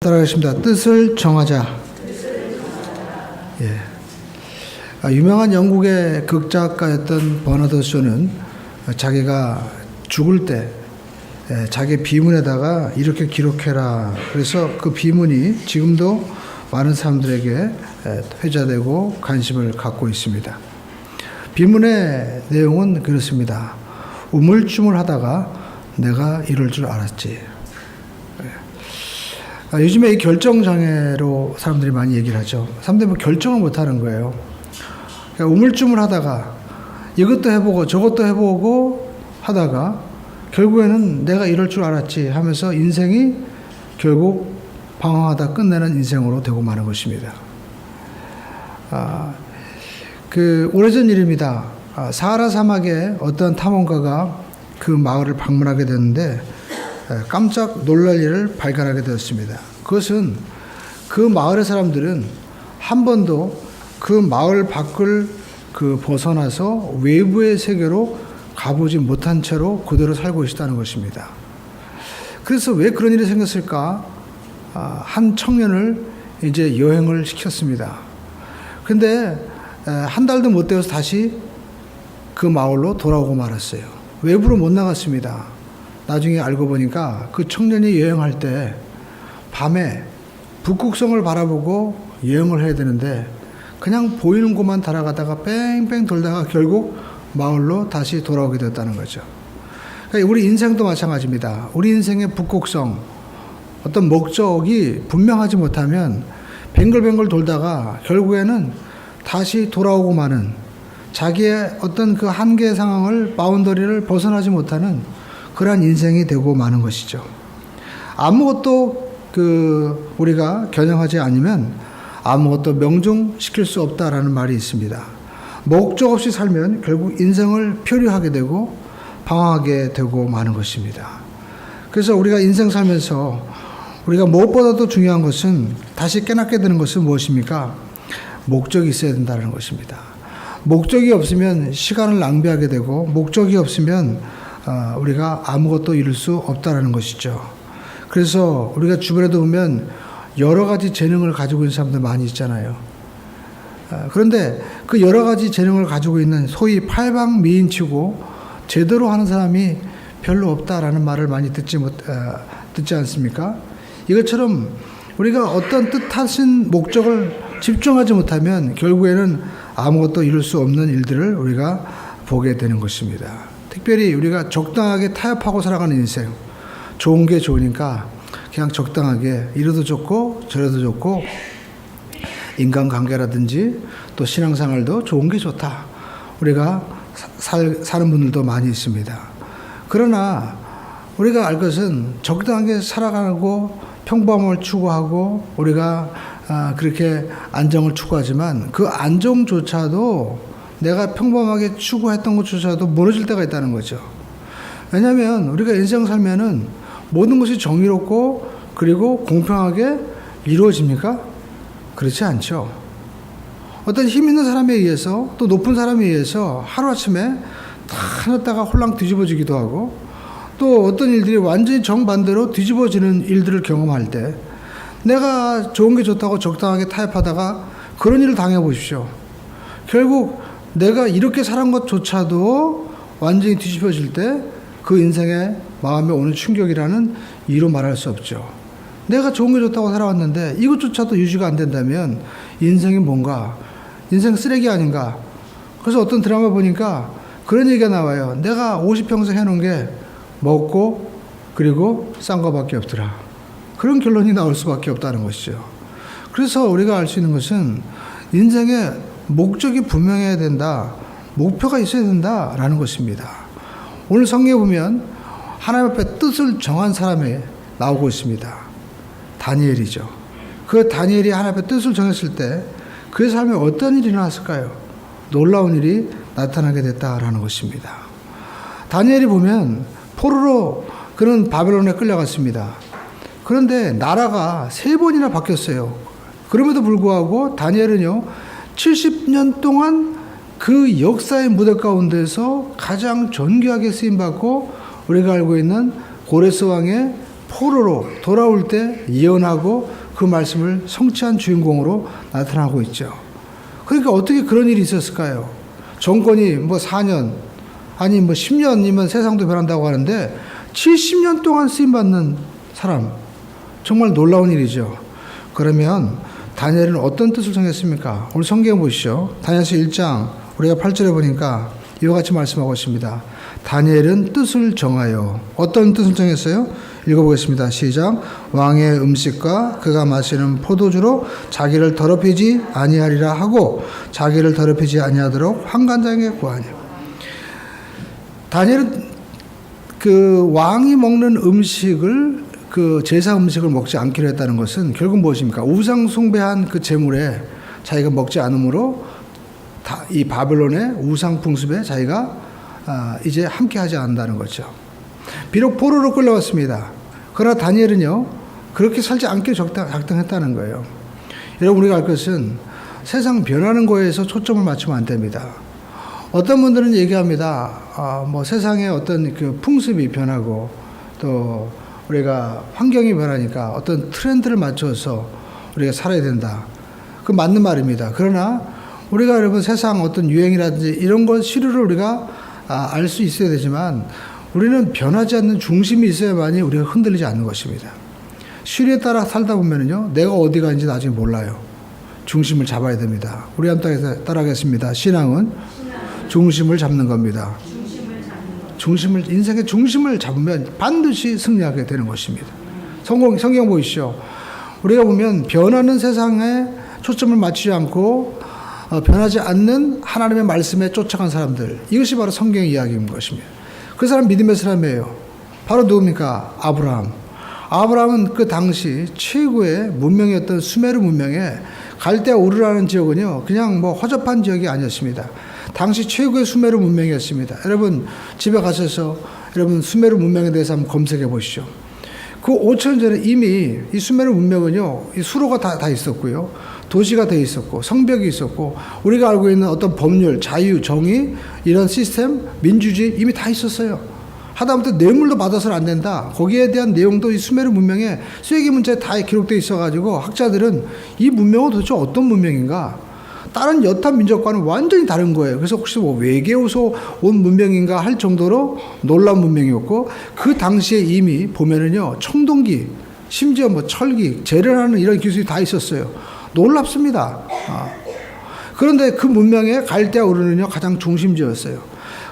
따라하겠습니다. 뜻을 정하자. 예. 유명한 영국의 극작가였던 버나드 쇼는 자기가 죽을 때 자기 비문에다가 이렇게 기록해라. 그래서 그 비문이 지금도 많은 사람들에게 회자되고 관심을 갖고 있습니다. 비문의 내용은 그렇습니다. 우물쭈물하다가 내가 이럴 줄 알았지. 요즘에 이 결정장애로 사람들이 많이 얘기를 하죠. 사람들이 뭐 결정을 못하는 거예요. 그러니까 우물쭈물하다가 이것도 해보고 저것도 해보고 하다가 결국에는 내가 이럴 줄 알았지 하면서 인생이 결국 방황하다 끝내는 인생으로 되고 마는 것입니다. 오래전 일입니다. 사하라 사막에 어떤 탐험가가 그 마을을 방문하게 됐는데 깜짝 놀랄 일을 발견하게 되었습니다. 그것은 그 마을의 사람들은 한 번도 그 마을 밖을 벗어나서 외부의 세계로 가보지 못한 채로 그대로 살고 있다는 것입니다. 그래서 왜 그런 일이 생겼을까? 한 청년을 이제 여행을 시켰습니다. 근데 한 달도 못 되어서 다시 그 마을로 돌아오고 말았어요. 외부로 못 나갔습니다. 나중에 알고 보니까 그 청년이 여행할 때 밤에 북극성을 바라보고 여행을 해야 되는데 그냥 보이는 곳만 따라가다가 뺑뺑 돌다가 결국 마을로 다시 돌아오게 됐다는 거죠. 그러니까 우리 인생도 마찬가지입니다. 우리 인생의 북극성, 어떤 목적이 분명하지 못하면 뱅글뱅글 돌다가 결국에는 다시 돌아오고 마는 자기의 어떤 그 한계 상황을 바운더리를 벗어나지 못하는 그러한 인생이 되고 마는 것이죠. 아무것도 우리가 겨냥하지 않으면 아무것도 명중시킬 수 없다라는 말이 있습니다. 목적 없이 살면 결국 인생을 표류하게 되고 방황하게 되고 마는 것입니다. 그래서 우리가 인생 살면서 우리가 무엇보다도 중요한 것은 다시 깨닫게 되는 것은 무엇입니까? 목적이 있어야 된다는 것입니다. 목적이 없으면 시간을 낭비하게 되고 목적이 없으면 우리가 아무것도 이룰 수 없다는 것이죠. 그래서 우리가 주변에도 보면 여러 가지 재능을 가지고 있는 사람들 많이 있잖아요. 그런데 그 여러 가지 재능을 가지고 있는 소위 팔방미인치고 제대로 하는 사람이 별로 없다라는 말을 많이 듣지 않습니까? 이것처럼 우리가 어떤 뜻하신 목적을 집중하지 못하면 결국에는 아무것도 이룰 수 없는 일들을 우리가 보게 되는 것입니다. 특별히 우리가 적당하게 타협하고 살아가는 인생, 좋은 게 좋으니까 그냥 적당하게 이래도 좋고 저래도 좋고 인간관계라든지 또 신앙생활도 좋은 게 좋다. 우리가 사는 분들도 많이 있습니다. 그러나 우리가 알 것은 적당하게 살아가고 평범함을 추구하고 우리가 그렇게 안정을 추구하지만 그 안정조차도 내가 평범하게 추구했던 것조차도 무너질 때가 있다는 거죠. 왜냐하면 우리가 인생 살면은 모든 것이 정의롭고 그리고 공평하게 이루어집니까? 그렇지 않죠. 어떤 힘 있는 사람에 의해서 또 높은 사람에 의해서 하루아침에 다 하늘다가 홀랑 뒤집어지기도 하고 또 어떤 일들이 완전히 정반대로 뒤집어지는 일들을 경험할 때 내가 좋은 게 좋다고 적당하게 타협하다가 그런 일을 당해보십시오. 결국 내가 이렇게 살은 것조차도 완전히 뒤집어질 때 그 인생의 마음에 오는 충격이라는 이유로 말할 수 없죠. 내가 좋은 게 좋다고 살아왔는데 이것조차도 유지가 안 된다면 인생이 뭔가, 인생 쓰레기 아닌가. 그래서 어떤 드라마 보니까 그런 얘기가 나와요. 내가 50평생 해놓은 게 먹고 그리고 싼 거밖에 없더라. 그런 결론이 나올 수밖에 없다는 것이죠. 그래서 우리가 알 수 있는 것은 인생의 목적이 분명해야 된다. 목표가 있어야 된다라는 것입니다. 오늘 성경에 보면 하나님 앞에 뜻을 정한 사람이 나오고 있습니다. 다니엘이죠. 그 다니엘이 하나님 앞에 뜻을 정했을 때 그의 삶에 어떤 일이 일어났을까요? 놀라운 일이 나타나게 됐다라는 것입니다. 다니엘이 보면 포로로 그는 바벨론에 끌려갔습니다. 그런데 나라가 3번이나 바뀌었어요. 그럼에도 불구하고 다니엘은요 70년 동안 그 역사의 무대 가운데서 가장 존귀하게 쓰임받고 우리가 알고 있는 고레스 왕의 포로로 돌아올 때 예언하고 그 말씀을 성취한 주인공으로 나타나고 있죠. 그러니까 어떻게 그런 일이 있었을까요? 정권이 뭐 4년, 아니 뭐 10년이면 세상도 변한다고 하는데 70년 동안 쓰임받는 사람, 정말 놀라운 일이죠. 그러면 다니엘은 어떤 뜻을 정했습니까? 오늘 성경 보시죠. 다니엘서 1장 우리가 8절에 보니까 이와 같이 말씀하고 있습니다. 다니엘은 뜻을 정하여, 어떤 뜻을 정했어요? 읽어보겠습니다. 시작. 왕의 음식과 그가 마시는 포도주로 자기를 더럽히지 아니하리라 하고 자기를 더럽히지 아니하도록 환관장에게 구하니. 다니엘은 그 왕이 먹는 음식을, 그 제사 음식을 먹지 않기로 했다는 것은 결국 무엇입니까? 우상 숭배한 그 제물에 자기가 먹지 않으므로 이 바벨론의 우상 풍습에 자기가 이제 함께하지 않는다는 거죠. 비록 포로로 끌려왔습니다. 그러나 다니엘은요, 그렇게 살지 않기로 작정했다는 거예요. 여러분, 우리가 알 것은 세상 변하는 거에서 초점을 맞추면 안 됩니다. 어떤 분들은 얘기합니다. 뭐 세상의 어떤 그 풍습이 변하고 또 우리가 환경이 변하니까 어떤 트렌드를 맞춰서 우리가 살아야 된다. 그 맞는 말입니다. 그러나 우리가 여러분 세상 어떤 유행이라든지 이런 것 시류를 우리가 알 수 있어야 되지만 우리는 변하지 않는 중심이 있어야만이 우리가 흔들리지 않는 것입니다. 시류에 따라 살다 보면요, 내가 어디 가는지 나중에 몰라요. 중심을 잡아야 됩니다. 우리 한번 따라하겠습니다. 신앙은 중심을 잡는 겁니다. 인생의 중심을 잡으면 반드시 승리하게 되는 것입니다. 성경 보이시죠? 우리가 보면 변하는 세상에 초점을 맞추지 않고 변하지 않는 하나님의 말씀에 쫓아간 사람들, 이것이 바로 성경의 이야기인 것입니다. 그 사람 믿음의 사람이에요. 바로 누굽니까? 아브라함은 그 당시 최고의 문명이었던 수메르 문명에 갈대아 우르라는 지역은요, 그냥 뭐 허접한 지역이 아니었습니다. 당시 최고의 수메르 문명이었습니다. 여러분 집에 가셔서 여러분 수메르 문명에 대해서 한번 검색해 보시죠. 그 5천 전에 이미 이 수메르 문명은요, 이 수로가 다 있었고요, 도시가 돼 있었고, 성벽이 있었고, 우리가 알고 있는 어떤 법률, 자유, 정의, 이런 시스템, 민주주의 이미 다 있었어요. 하다못해 뇌물도 받아서는 안 된다. 거기에 대한 내용도 이 수메르 문명에 수액의 문자에 다 기록되어 있어가지고 학자들은 이 문명은 도대체 어떤 문명인가? 다른 여타 민족과는 완전히 다른 거예요. 그래서 혹시 뭐 외계에서 온 문명인가 할 정도로 놀라운 문명이었고, 그 당시에 이미 보면은요, 청동기, 심지어 뭐 철기, 재련하는 이런 기술이 다 있었어요. 놀랍습니다. 그런데 그 문명의 갈대아 우르는요, 가장 중심지였어요.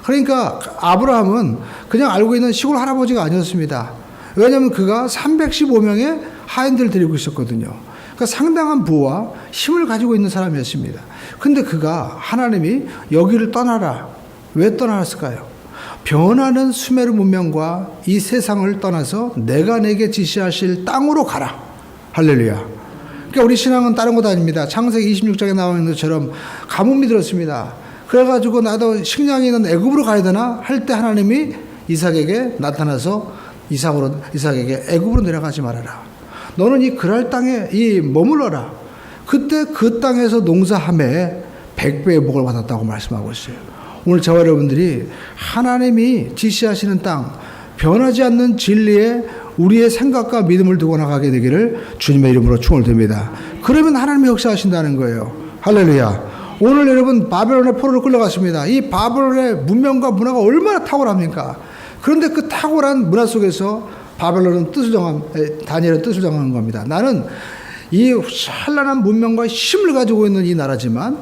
그러니까 아브라함은 그냥 알고 있는 시골 할아버지가 아니었습니다. 왜냐하면 그가 315명의 하인들을 데리고 있었거든요. 그러니까 상당한 부와 힘을 가지고 있는 사람이었습니다. 근데 그가 하나님이 여기를 떠나라. 왜 떠났을까요? 변하는 수메르 문명과 이 세상을 떠나서 내가 내게 지시하실 땅으로 가라. 할렐루야. 그러니까 우리 신앙은 다른 것 아닙니다. 창세기 26장에 나와 있는 것처럼 가뭄이 들었습니다. 그래가지고 나도 식량이 있는 애굽으로 가야 되나 할 때 하나님이 이삭에게 나타나서 이삭에게 애굽으로 내려가지 말아라. 너는 이 그랄 땅에 머물러라. 그때 그 땅에서 농사함에 100배의 복을 받았다고 말씀하고 있어요. 오늘 저와 여러분들이 하나님이 지시하시는 땅, 변하지 않는 진리에 우리의 생각과 믿음을 두고 나가게 되기를 주님의 이름으로 축원드립니다. 그러면 하나님이 역사하신다는 거예요. 할렐루야. 오늘 여러분 바벨론의 포로로 끌려갔습니다. 이 바벨론의 문명과 문화가 얼마나 탁월합니까? 그런데 그 탁월한 문화 속에서 바벨론은 다니엘은 뜻을 정하는 겁니다. 나는 이 찬란한 문명과 힘을 가지고 있는 이 나라지만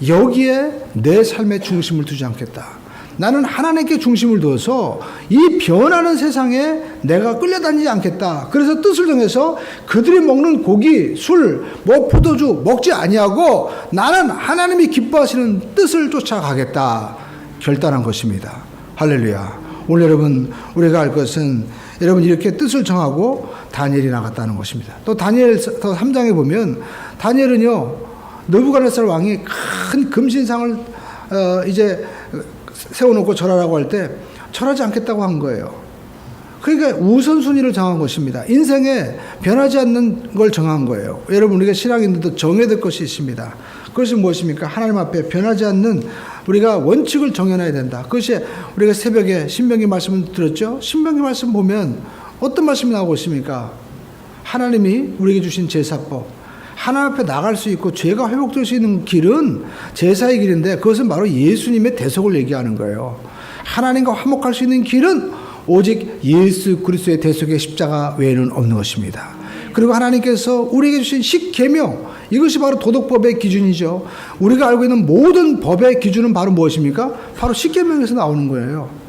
여기에 내 삶의 중심을 두지 않겠다. 나는 하나님께 중심을 두어서 이 변하는 세상에 내가 끌려다니지 않겠다. 그래서 뜻을 정해서 그들이 먹는 고기, 술, 포도주 먹지 아니하고 나는 하나님이 기뻐하시는 뜻을 쫓아가겠다. 결단한 것입니다. 할렐루야. 오늘 여러분 우리가 알 것은 여러분 이렇게 뜻을 정하고 다니엘이 나갔다는 것입니다. 또 다니엘서 3장에 보면 다니엘은요, 느부갓네살 왕이 큰 금신상을 이제 세워놓고 절하라고 할 때 절하지 않겠다고 한 거예요. 그러니까 우선순위를 정한 것입니다. 인생에 변하지 않는 걸 정한 거예요. 여러분 우리가 신앙인들도 정해야 될 것이 있습니다. 그것이 무엇입니까? 하나님 앞에 변하지 않는 우리가 원칙을 정해놔야 된다. 그것이 우리가 새벽에 신명기 말씀을 들었죠. 신명기 말씀 보면 어떤 말씀이 나오고 있습니까? 하나님이 우리에게 주신 제사법, 하나님 앞에 나갈 수 있고 죄가 회복될 수 있는 길은 제사의 길인데 그것은 바로 예수님의 대속을 얘기하는 거예요. 하나님과 화목할 수 있는 길은 오직 예수 그리스도의 대속의 십자가 외에는 없는 것입니다. 그리고 하나님께서 우리에게 주신 십계명, 이것이 바로 도덕법의 기준이죠. 우리가 알고 있는 모든 법의 기준은 바로 무엇입니까? 바로 십계명에서 나오는 거예요.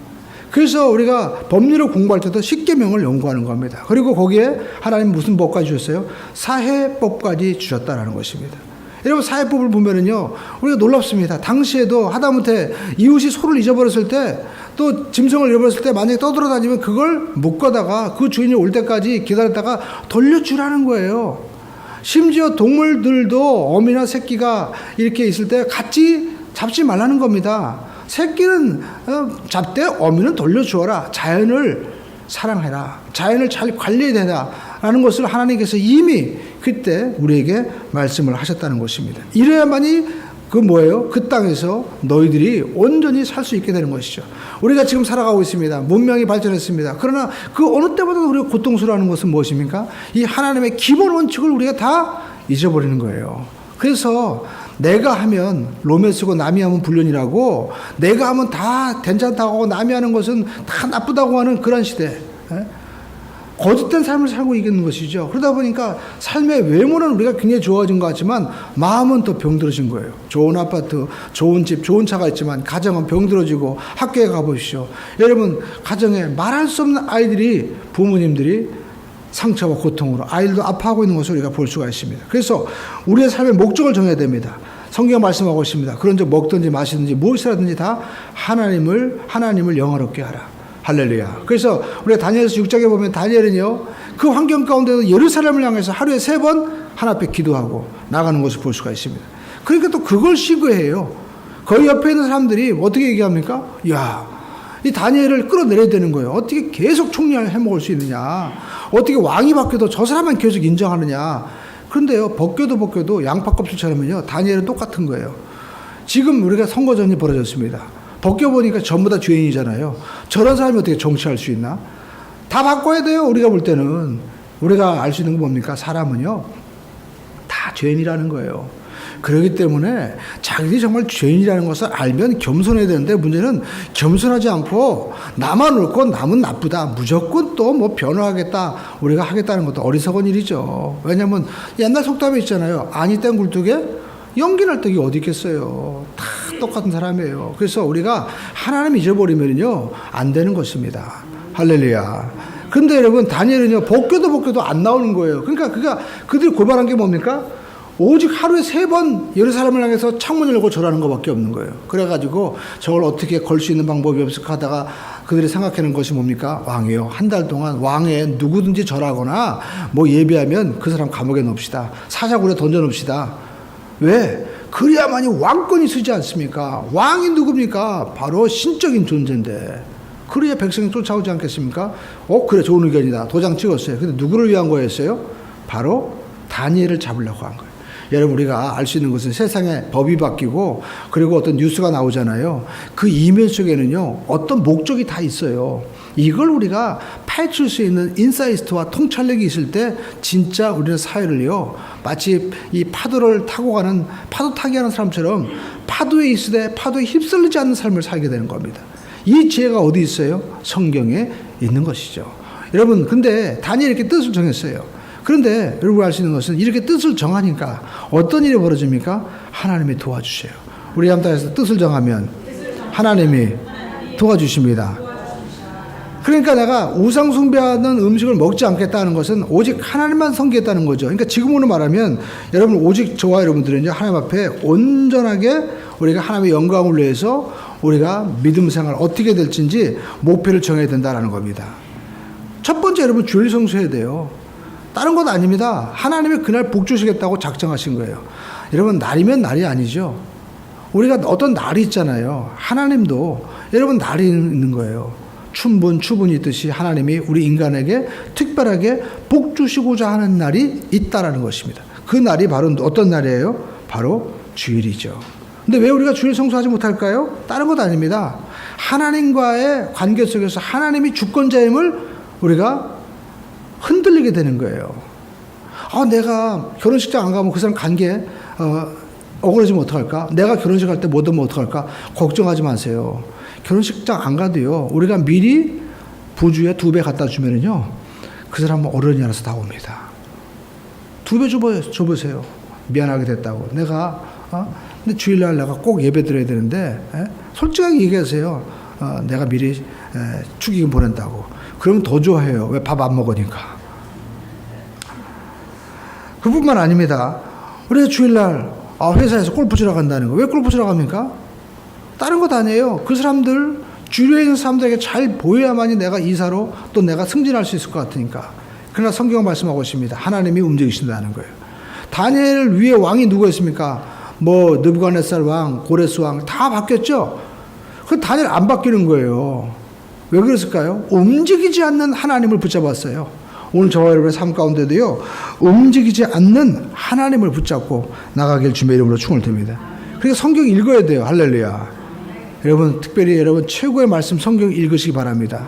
그래서 우리가 법률을 공부할 때도 십계명을 연구하는 겁니다. 그리고 거기에 하나님 무슨 법까지 주셨어요? 사해법까지 주셨다라는 것입니다. 여러분, 사해법을 보면은요, 우리가 놀랍습니다. 당시에도 하다못해 이웃이 소를 잊어버렸을 때, 또 짐승을 잃어버렸을 때 만약에 떠돌아다니면 그걸 묶어다가 그 주인이 올 때까지 기다렸다가 돌려주라는 거예요. 심지어 동물들도 어미나 새끼가 이렇게 있을 때 같이 잡지 말라는 겁니다. 새끼는 잡되 어미는 돌려주어라. 자연을 사랑해라. 자연을 잘 관리해야 라는 것을 하나님께서 이미 그때 우리에게 말씀을 하셨다는 것입니다. 이래야만이 그 뭐예요? 그 땅에서 너희들이 온전히 살 수 있게 되는 것이죠. 우리가 지금 살아가고 있습니다. 문명이 발전했습니다. 그러나 그 어느 때보다도 우리가 고통스러워하는 것은 무엇입니까? 이 하나님의 기본 원칙을 우리가 다 잊어버리는 거예요. 그래서 내가 하면 로맨 쓰고 남이 하면 불륜이라고, 내가 하면 다 괜찮다고 하고 남이 하는 것은 다 나쁘다고 하는 그런 시대, 거짓된 삶을 살고 있는 것이죠. 그러다 보니까 삶의 외모는 우리가 굉장히 좋아진 것 같지만 마음은 더 병들어진 거예요. 좋은 아파트, 좋은 집, 좋은 차가 있지만 가정은 병들어지고, 학교에 가보십시오. 여러분, 가정에 말할 수 없는 아이들이, 부모님들이 상처와 고통으로 아이들도 아파하고 있는 것을 우리가 볼 수가 있습니다. 그래서 우리의 삶의 목적을 정해야 됩니다. 성경 말씀하고 있습니다. 그런 적 먹든지 마시든지 무엇이라든지 다 하나님을 영화롭게 하라. 할렐루야. 그래서 우리가 다니엘서 6장에 보면 다니엘은요, 그 환경 가운데도 예루살렘을 향해서 하루에 3번 하나 앞에 기도하고 나가는 것을 볼 수가 있습니다. 그러니까 또 그걸 시구해요. 거기 옆에 있는 사람들이 어떻게 얘기합니까? 야, 이 다니엘을 끌어내려야 되는 거예요. 어떻게 계속 총리를 해먹을 수 있느냐? 어떻게 왕이 바뀌어도 저 사람만 계속 인정하느냐? 그런데요, 벗겨도 양파껍질처럼요, 다니엘은 똑같은 거예요. 지금 우리가 선거전이 벌어졌습니다. 벗겨보니까 전부 다 죄인이잖아요. 저런 사람이 어떻게 정치할 수 있나? 다 바꿔야 돼요. 우리가 볼 때는. 우리가 알 수 있는 건 뭡니까? 사람은요, 다 죄인이라는 거예요. 그렇기 때문에 자기들이 정말 죄인이라는 것을 알면 겸손해야 되는데, 문제는 겸손하지 않고 나만 옳고 남은 나쁘다, 무조건 또 뭐 변호하겠다, 우리가 하겠다는 것도 어리석은 일이죠. 왜냐하면 옛날 속담에 있잖아요. 아니 땐 굴뚝에 연기 날 떡이 어디 있겠어요. 다 똑같은 사람이에요. 그래서 우리가 하나님 잊어버리면요 안 되는 것입니다. 할렐루야. 근데 여러분, 다니엘은요, 벗겨도 안 나오는 거예요. 그러니까 그들이 고발한 게 뭡니까? 오직 하루에 3번 예루살렘을 향해서 창문을 열고 절하는 것밖에 없는 거예요. 그래가지고 저걸 어떻게 걸 수 있는 방법이 없을까 하다가 그들이 생각하는 것이 뭡니까? 왕이요, 한 달 동안 왕에 누구든지 절하거나 뭐 예배하면 그 사람 감옥에 넣읍시다. 사자굴에 던져놓읍시다. 왜? 그래야만이 왕권이 서지 않습니까? 왕이 누굽니까? 바로 신적인 존재인데, 그래야 백성이 쫓아오지 않겠습니까? 그래, 좋은 의견이다. 도장 찍었어요. 근데 누구를 위한 거였어요? 바로 다니엘을 잡으려고 한 거예요. 여러분, 우리가 알 수 있는 것은 세상에 법이 바뀌고, 그리고 어떤 뉴스가 나오잖아요. 그 이면 속에는요, 어떤 목적이 다 있어요. 이걸 우리가 파헤칠 수 있는 인사이트와 통찰력이 있을 때 진짜 우리는 사회를요, 마치 이 파도를 타고 가는, 파도 타기 하는 사람처럼 파도에 있으되 파도에 휩쓸리지 않는 삶을 살게 되는 겁니다. 이 지혜가 어디 있어요? 성경에 있는 것이죠. 여러분, 근데 다니엘이 이렇게 뜻을 정했어요. 그런데 여러분 알 수 있는 것은 이렇게 뜻을 정하니까 어떤 일이 벌어집니까? 하나님이 도와주셔요. 우리 함께해서 뜻을 정하면 하나님이 도와주십니다. 그러니까 내가 우상 숭배하는 음식을 먹지 않겠다는 것은 오직 하나님만 섬기겠다는 거죠. 그러니까 지금으로 말하면 여러분, 오직 저와 여러분들은 하나님 앞에 온전하게 우리가 하나님의 영광을 위해서 우리가 믿음 생활 어떻게 될지 목표를 정해야 된다는 겁니다. 첫 번째, 여러분, 주일 성수해야 돼요. 다른 것 아닙니다. 하나님이 그날 복 주시겠다고 작정하신 거예요. 여러분, 날이면 날이 아니죠. 우리가 어떤 날이 있잖아요. 하나님도 여러분 날이 있는 거예요. 추분이 있듯이 하나님이 우리 인간에게 특별하게 복 주시고자 하는 날이 있다라는 것입니다. 그 날이 바로 어떤 날이에요? 바로 주일이죠. 근데 왜 우리가 주일 성수하지 못할까요? 다른 것 아닙니다. 하나님과의 관계 속에서 하나님이 주권자임을 우리가 흔들리게 되는 거예요. 내가 결혼식장 안 가면 그 사람 간 게 억울해지면 어떡할까? 내가 결혼식 갈 때 못 오면 어떡할까? 걱정하지 마세요. 결혼식장 안 가도요, 우리가 미리 부주에 2배 갖다 주면은요, 그 사람은 어른이 알아서 다 옵니다. 2배 줘보세요. 미안하게 됐다고. 내가, 근데 주일날 내가 꼭 예배 드려야 되는데, 솔직하게 얘기하세요. 내가 미리 축의금 보낸다고. 그러면 더 좋아해요. 왜? 밥 안 먹으니까. 그뿐만 아닙니다. 우리가 주일날 회사에서 골프 치러 간다는 거. 왜 골프 치러 갑니까? 다른 것 아니에요. 그 사람들, 주위에 있는 사람들에게 잘 보여야만이 내가 이사로 또 내가 승진할 수 있을 것 같으니까. 그러나 성경은 말씀하고 있습니다. 하나님이 움직이신다는 거예요. 다니엘 위에 왕이 누가 있습니까? 느부갓네살 왕, 고레스 왕 다 바뀌었죠? 그 다니엘 안 바뀌는 거예요. 왜 그랬을까요? 움직이지 않는 하나님을 붙잡았어요. 오늘 저와 여러분의 삶 가운데도요, 움직이지 않는 하나님을 붙잡고 나가길 주님의 이름으로 충을 듭니다. 그러니까 성경 읽어야 돼요. 할렐루야. 여러분, 특별히 여러분 최고의 말씀 성경 읽으시기 바랍니다.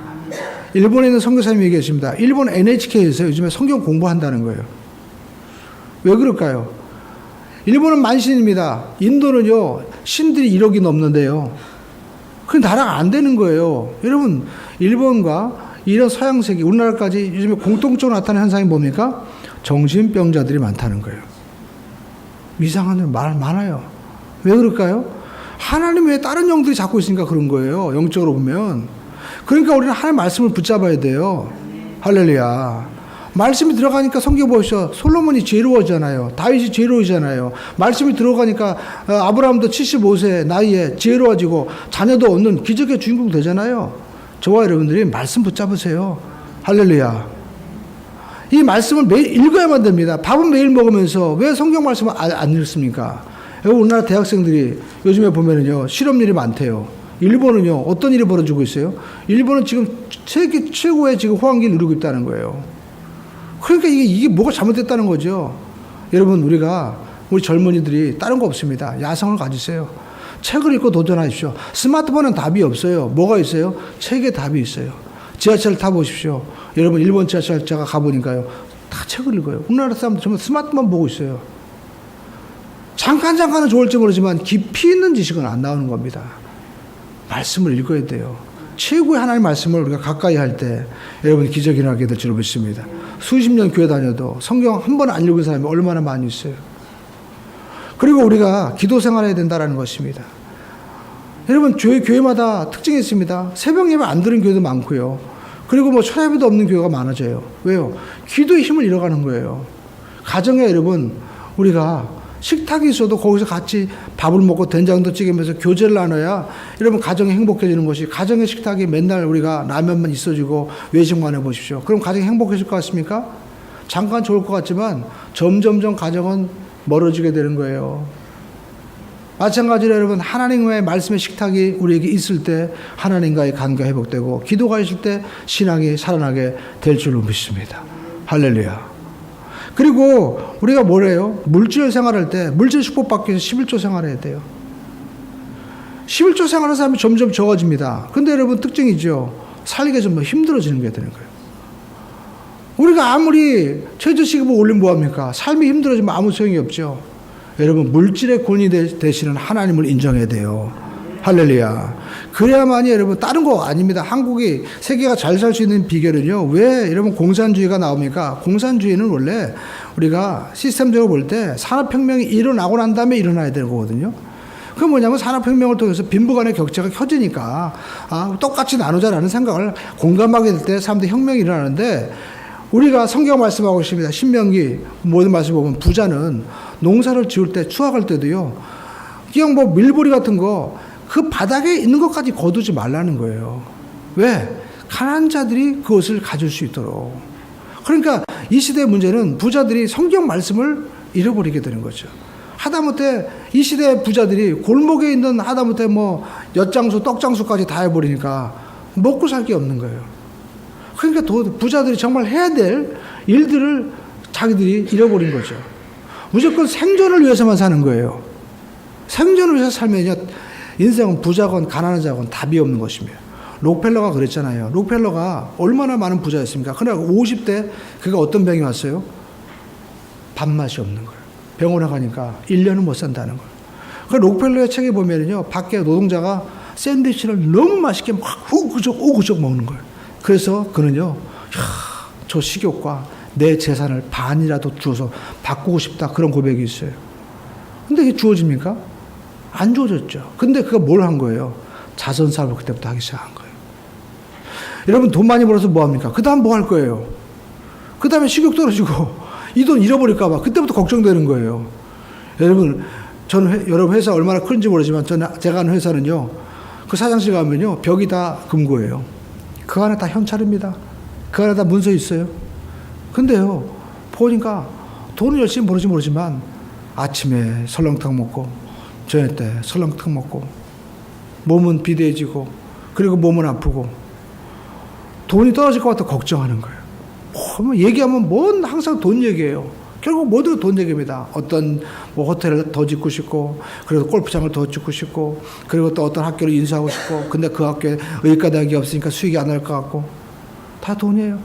일본에 있는 선교사님이 계십니다. 일본 NHK에서 요즘에 성경 공부한다는 거예요. 왜 그럴까요? 일본은 만신입니다. 인도는요, 신들이 1억이 넘는데요. 그 나라가 안 되는 거예요. 여러분, 일본과 이런 서양세계, 우리나라까지 요즘에 공통적으로 나타나는 현상이 뭡니까? 정신병자들이 많다는 거예요. 이상한 일 많아요. 왜 그럴까요? 하나님 외에 다른 영들이 잡고 있으니까 그런 거예요. 영적으로 보면. 그러니까 우리는 하나님 말씀을 붙잡아야 돼요. 할렐루야. 말씀이 들어가니까 성경 보시죠. 솔로몬이 지혜로워지잖아요. 다윗이 지혜로워지잖아요. 말씀이 들어가니까 아브라함도 75세 나이에 지혜로워지고 자녀도 얻는 기적의 주인공 되잖아요. 저와 여러분들이 말씀 붙잡으세요. 할렐루야. 이 말씀을 매일 읽어야만 됩니다. 밥은 매일 먹으면서 왜 성경 말씀을 안 읽습니까? 우리나라 대학생들이 요즘에 보면은요, 실업률이 많대요. 일본은요, 어떤 일이 벌어지고 있어요? 일본은 지금 세계 최고의 지금 호황기를 누리고 있다는 거예요. 그러니까 이게 뭐가 잘못됐다는 거죠. 여러분, 우리 젊은이들이 다른 거 없습니다. 야성을 가지세요. 책을 읽고 도전하십시오. 스마트폰은 답이 없어요. 뭐가 있어요? 책에 답이 있어요. 지하철 타보십시오. 여러분, 일본 지하철 제가 가보니까요, 다 책을 읽어요. 우리나라 사람들 정말 스마트만 보고 있어요. 잠깐은 좋을지 모르지만 깊이 있는 지식은 안 나오는 겁니다. 말씀을 읽어야 돼요. 최고의 하나님의 말씀을 우리가 가까이 할 때 여러분 기적이 일어나게 될 줄 믿습니다. 수십 년 교회 다녀도 성경 한 번 안 읽은 사람이 얼마나 많이 있어요. 그리고 우리가 기도 생활해야 된다는 것입니다. 여러분, 교회마다 특징이 있습니다. 새벽 예배 안 드는 교회도 많고요. 그리고 철야예배도 없는 교회가 많아져요. 왜요? 기도의 힘을 잃어가는 거예요. 가정에 여러분, 우리가 식탁이 있어도 거기서 같이 밥을 먹고 된장도 찌개면서 교제를 나눠야 여러분 가정이 행복해지는 것이, 가정의 식탁이 맨날 우리가 라면만 있어지고 외식만 해보십시오. 그럼 가정이 행복해질 것 같습니까? 잠깐 좋을 것 같지만 점점점 가정은 멀어지게 되는 거예요. 마찬가지로 여러분, 하나님의 말씀의 식탁이 우리에게 있을 때 하나님과의 관계가 회복되고 기도가 있을 때 신앙이 살아나게 될 줄로 믿습니다. 할렐루야. 그리고 우리가 뭐래요? 물질 생활할 때 물질 축복받기 위해서 11조 생활해야 돼요. 11조 생활하는 사람이 점점 적어집니다. 근데 여러분 특징이죠. 살기가 좀 힘들어지는 게 되는 거예요. 우리가 아무리 최저시급을 올리면 뭐합니까? 삶이 힘들어지면 아무 소용이 없죠. 여러분, 물질의 권위 되시는 하나님을 인정해야 돼요. 할렐루야. 그래야만이 여러분, 다른 거 아닙니다. 한국이 세계가 잘 살 수 있는 비결은요, 왜 여러분 공산주의가 나옵니까? 공산주의는 원래 우리가 시스템적으로 볼 때 산업혁명이 일어나고 난 다음에 일어나야 되는 거거든요. 그건 뭐냐면 산업혁명을 통해서 빈부 간의 격차가 켜지니까 똑같이 나누자라는 생각을 공감하게 될 때 사람들이 혁명이 일어나는데, 우리가 성경 말씀하고 있습니다. 신명기 모든 말씀 보면 부자는 농사를 지을 때 추악할 때도요, 그냥 밀보리 같은 거 그 바닥에 있는 것까지 거두지 말라는 거예요. 왜? 가난한 자들이 그것을 가질 수 있도록. 그러니까 이 시대의 문제는 부자들이 성경 말씀을 잃어버리게 되는 거죠. 하다못해 이 시대의 부자들이 골목에 있는 하다못해 엿장수 떡장수까지 다 해버리니까 먹고 살 게 없는 거예요. 그러니까 부자들이 정말 해야 될 일들을 자기들이 잃어버린 거죠. 무조건 생존을 위해서만 사는 거예요. 생존을 위해서 살면요, 인생은 부자건 가난한 자건 답이 없는 것입니다. 록펠러가 그랬잖아요. 록펠러가 얼마나 많은 부자였습니까? 그러나 50대 그가 어떤 병이 왔어요? 밥맛이 없는 거예요. 병원에 가니까 1년은 못 산다는 거예요. 그 록펠러의 책에 보면요, 밖에 노동자가 샌드위치를 너무 맛있게 막 오구적 먹는 거예요. 그래서 그는요, 저 식욕과 내 재산을 반이라도 주어서 바꾸고 싶다, 그런 고백이 있어요. 근데 이게 주어집니까? 안 주어졌죠. 근데 그가 뭘 한 거예요? 자선 사업을 그때부터 하기 시작한 거예요. 여러분, 돈 많이 벌어서 뭐 합니까? 그 다음 뭐 할 거예요? 그 다음에 식욕 떨어지고 이 돈 잃어버릴까 봐 그때부터 걱정되는 거예요. 여러분, 저는 여러분 회사 얼마나 큰지 모르지만 제가 하는 회사는요, 그 사장실 가면요, 벽이 다 금고예요. 그 안에 다 현찰입니다. 그 안에 다 문서 있어요. 근데요, 보니까 돈은 열심히 벌지 모르지만 아침에 설렁탕 먹고 저녁 때 설렁탕 먹고 몸은 비대해지고 그리고 몸은 아프고 돈이 떨어질 것 같아 걱정하는 거예요. 얘기하면 뭔 항상 돈 얘기해요. 결국 모두 돈 얘기입니다. 어떤 뭐 호텔을 더 짓고 싶고, 그리고 골프장을 더 짓고 싶고, 그리고 또 어떤 학교를 인수하고 싶고, 근데 그 학교에 의과대학이 없으니까 수익이 안 날 것 같고, 다 돈이에요.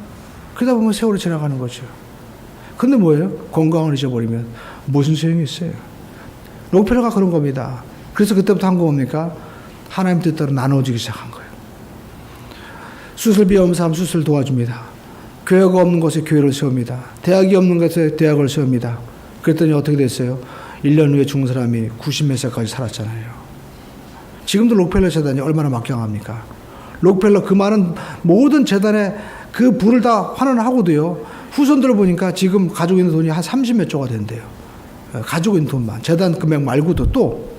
그러다 보면 세월이 지나가는 거죠. 근데 뭐예요? 건강을 잊어버리면 무슨 소용이 있어요? 록펠러가 그런 겁니다. 그래서 그때부터 한 거 뭡니까? 하나님 뜻대로 나눠지기 시작한 거예요. 수술비 없는 사람 수술 도와줍니다. 교회가 없는 곳에 교회를 세웁니다. 대학이 없는 곳에 대학을 세웁니다. 그랬더니 어떻게 됐어요? 1년 후에 죽은 사람이 90몇 세까지 살았잖아요. 지금도 록펠러 재단이 얼마나 막강합니까? 록펠러 그 많은 모든 재단에 그 부를 다 환원하고도요, 후손들을 보니까 지금 가지고 있는 돈이 한 30몇 조가 된대요. 가지고 있는 돈만. 재단 금액 말고도 또.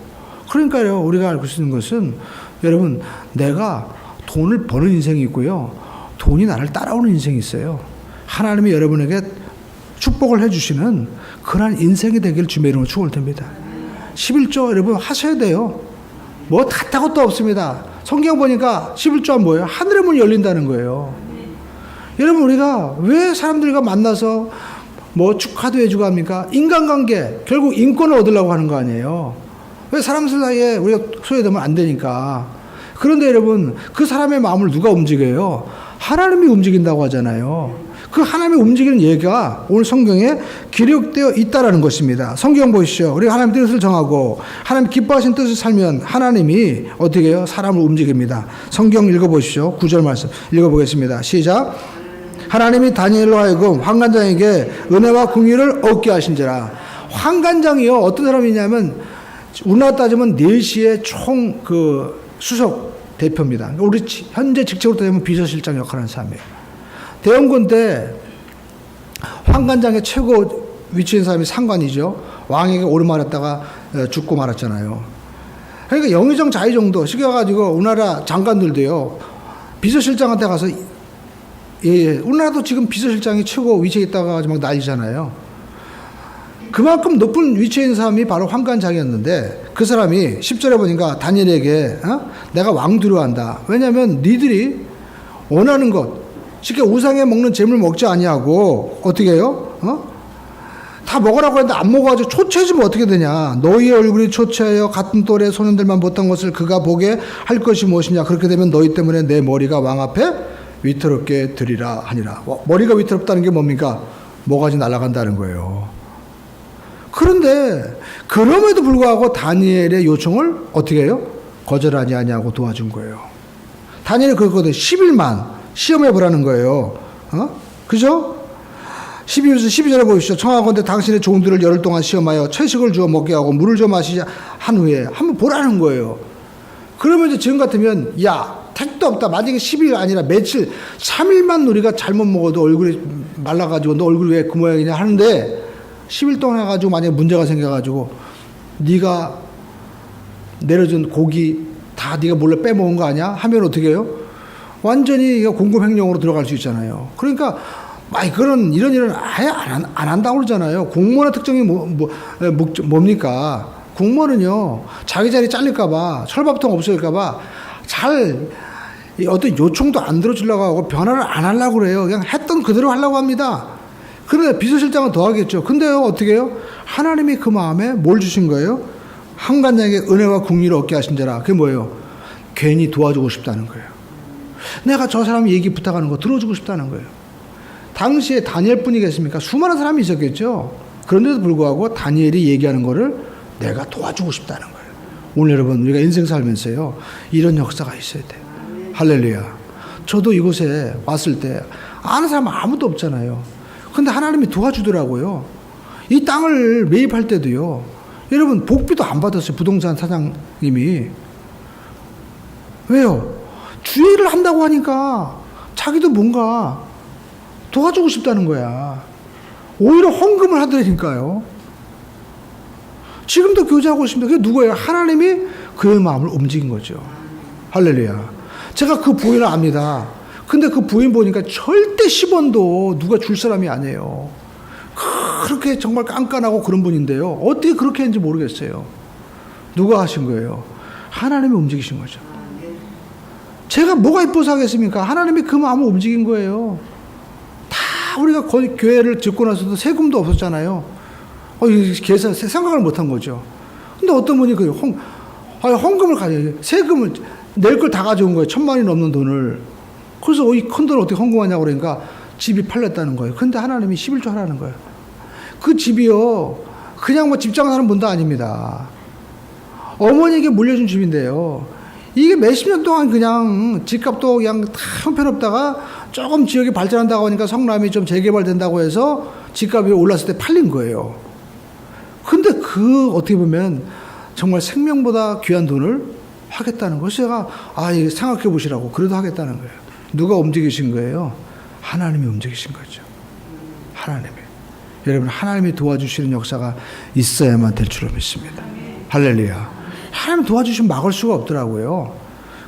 그러니까요, 우리가 알고 있는 것은, 여러분, 내가 돈을 버는 인생이 있고요, 돈이 나를 따라오는 인생이 있어요. 하나님이 여러분에게 축복을 해주시는 그런 인생이 되길 주님의 이름으로 축원드립니다. 11조 여러분 하셔야 돼요. 뭐 같다 것도 없습니다. 성경 보니까 11조가 뭐예요? 하늘의 문이 열린다는 거예요. 여러분, 우리가 왜 사람들과 만나서 뭐 축하도 해주고 합니까? 인간관계, 결국 인권을 얻으려고 하는 거 아니에요. 왜 사람들 사이에 우리가 소외되면 안 되니까. 그런데 여러분, 그 사람의 마음을 누가 움직여요? 하나님이 움직인다고 하잖아요. 그 하나님이 움직이는 예가 오늘 성경에 기록되어 있다라는 것입니다. 성경 보시죠. 우리가 하나님 뜻을 정하고 하나님 기뻐하신 뜻을 살면 하나님이 어떻게 해요? 사람을 움직입니다. 성경 읽어보시죠. 9절 말씀 읽어보겠습니다. 시작. 하나님이 다니엘로 하여금 환관장에게 은혜와 궁의를 얻게 하신지라. 환관장이요, 어떤 사람이냐면 우리나라 따지면 4시의 총 수석 대표입니다. 우리 현재 직책으로 따지면 비서실장 역할을 하는 사람이에요. 대원군 때 환관장의 최고 위치에 있는 사람이 상관이죠. 왕에게 오르말했다가 죽고 말았잖아요. 그러니까 영의정 자의 정도 시켜가지고 우리나라 장관들도요, 비서실장한테 가서, 우리나라도 지금 비서실장이 최고 위치에 있다가 막 난리잖아요. 그만큼 높은 위치에 있는 사람이 바로 환관장이었는데, 그 사람이 10절에 보니까 다니엘에게 내가 왕 두려워한다. 왜냐하면 니들이 원하는 것, 쉽게 우상에 먹는 재물 먹지 아니하고 어떻게 해요? 다 먹으라고 했는데 안 먹어가지고 초췌해지면 어떻게 되냐. 너희의 얼굴이 초췌하여 같은 또래 소년들만 못한 것을 그가 보게 할 것이 무엇이냐. 그렇게 되면 너희 때문에 내 머리가 왕 앞에 위태롭게 되리라 하니라. 머리가 위태롭다는 게 뭡니까? 모가지 날아간다는 거예요. 그런데 그럼에도 불구하고 다니엘의 요청을 어떻게 해요? 거절하지 아니하고 도와준 거예요. 다니엘이 그랬거든요. 10일만 시험해 보라는 거예요. 그죠? 12절에 보십시오. 청하건대 당신의 종들을 열흘 동안 시험하여 채식을 주어 먹게 하고 물을 좀 마시자 한 후에 한번 보라는 거예요. 그러면 이제 지금 같으면 택도 없다. 만약에 10일 아니라 며칠 3일만 우리가 잘못 먹어도 얼굴이 말라가지고 너 얼굴이 왜 그 모양이냐 하는데, 10일 동안 해가지고 만약에 문제가 생겨가지고 네가 내려준 고기 다 네가 몰래 빼먹은 거 아니야? 하면 어떻게 해요? 완전히 공급횡령으로 들어갈 수 있잖아요. 그러니까 이런 일은 아예 안 한다고 그러잖아요. 공무원의 특징이 뭡니까? 공무원은요, 자기 자리 잘릴까봐, 철밥통 없어질까봐 어떤 요청도 안 들어주려고 하고 변화를 안 하려고 그래요. 그냥 했던 그대로 하려고 합니다. 그런데 비서실장은 더 하겠죠. 근데요, 어떻게 해요? 하나님이 그 마음에 뭘 주신 거예요? 환관장에게 은혜와 궁의를 얻게 하신 자라. 그게 뭐예요? 괜히 도와주고 싶다는 거예요. 내가 저 사람 얘기 부탁하는 거 들어주고 싶다는 거예요. 당시에 다니엘뿐이겠습니까? 수많은 사람이 있었겠죠. 그런데도 불구하고 다니엘이 얘기하는 거를 내가 도와주고 싶다는 거예요. 오늘 여러분 우리가 인생 살면서요 이런 역사가 있어야 돼요. 할렐루야. 저도 이곳에 왔을 때 아는 사람 아무도 없잖아요. 근데 하나님이 도와주더라고요. 이 땅을 매입할 때도요. 여러분 복비도 안 받았어요. 부동산 사장님이. 왜요? 주의를 한다고 하니까 자기도 뭔가 도와주고 싶다는 거야. 오히려 헌금을 하더라니까요. 지금도 교제하고 있습니다. 그게 누구예요? 하나님이 그의 마음을 움직인 거죠. 할렐루야. 제가 그 부인을 압니다. 근데 그 부인 보니까 절대 10원도 누가 줄 사람이 아니에요. 그렇게 정말 깐깐하고 그런 분인데요. 어떻게 그렇게 했는지 모르겠어요. 누가 하신 거예요? 하나님이 움직이신 거죠. 제가 뭐가 이뻐서 하겠습니까? 하나님이 그 마음을 움직인 거예요. 다 우리가 교회를 짓고 나서도 세금도 없었잖아요. 계산 생각을 못한 거죠. 근데 어떤 분이 헌금을 가져요. 세금을 낼 걸 다 가져온 거예요. 1,000만 원이 넘는 돈을. 그래서 이 큰 돈을 어떻게 헌금하냐고 그러니까 집이 팔렸다는 거예요. 근데 하나님이 11조 하라는 거예요. 그 집이요. 그냥 뭐 집장 사는 분도 아닙니다. 어머니에게 물려준 집인데요. 이게 몇십 년 동안 그냥 집값도 그냥 다 형편없다가 조금 지역이 발전한다고 하니까 성남이 좀 재개발된다고 해서 집값이 올랐을 때 팔린 거예요. 근데 어떻게 보면 정말 생명보다 귀한 돈을 하겠다는 거예요. 제가 이거 생각해 보시라고 그래도 하겠다는 거예요. 누가 움직이신 거예요? 하나님이 움직이신 거죠. 하나님이. 여러분 하나님이 도와주시는 역사가 있어야만 될 줄로 믿습니다. 할렐루야. 하나님 도와주시면 막을 수가 없더라고요.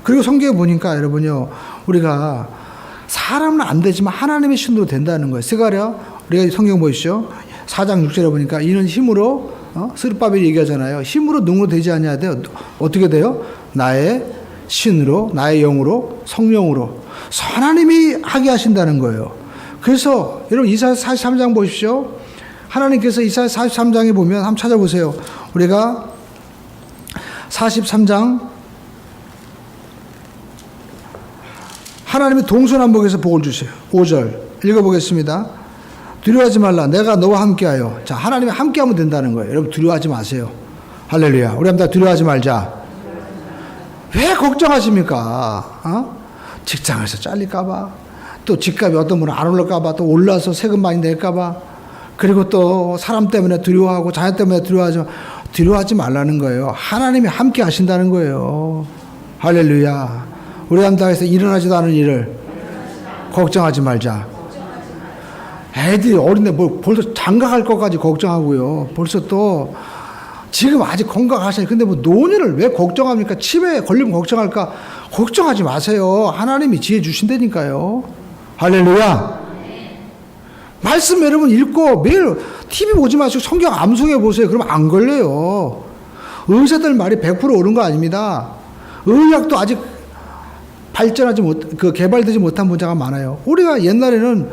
그리고 성경에 보니까 여러분요 우리가 사람은 안 되지만 하나님의 신으로 된다는 거예요. 스가랴 우리가 성경 보시죠. 4장 6절에 보니까 이는 힘으로 스룹바벨이 얘기하잖아요. 힘으로 능으로 되지 않아야 돼요. 어떻게 돼요? 나의 신으로 나의 영으로 성령으로 하나님이 하게 하신다는 거예요. 그래서 여러분 이사야 43장 보십시오. 하나님께서 이사야 43장에 보면 한번 찾아보세요. 우리가 43장 하나님이 동서남북에서 복을 주세요. 5절 읽어보겠습니다. 두려워하지 말라. 내가 너와 함께하여. 자, 하나님이 함께하면 된다는 거예요. 여러분 두려워하지 마세요. 할렐루야. 우리 한번 다 두려워하지 말자. 왜 걱정하십니까? 직장에서 잘릴까봐, 또 집값이 어떤 분은 안 올라갈까봐, 또 올라서 세금 많이 낼까봐, 그리고 또 사람 때문에 두려워하고 자녀 때문에 두려워하지 말라는 거예요. 하나님이 함께 하신다는 거예요. 할렐루야. 우리 한번 다 해서 일어나지도 않은 일을 걱정하지 말자. 애들이 어린데 벌써 장가갈 것까지 걱정하고요. 벌써 또 지금 아직 건강하시니 근데 노년을 왜 걱정합니까? 치매에 걸리면 걱정할까? 걱정하지 마세요. 하나님이 지혜 주신다니까요. 할렐루야. 말씀 여러분 읽고 매일 TV 보지 마시고 성경 암송해 보세요. 그러면 안 걸려요. 의사들 말이 100% 옳은 거 아닙니다. 의학도 아직 개발되지 못한 분야가 많아요. 우리가 옛날에는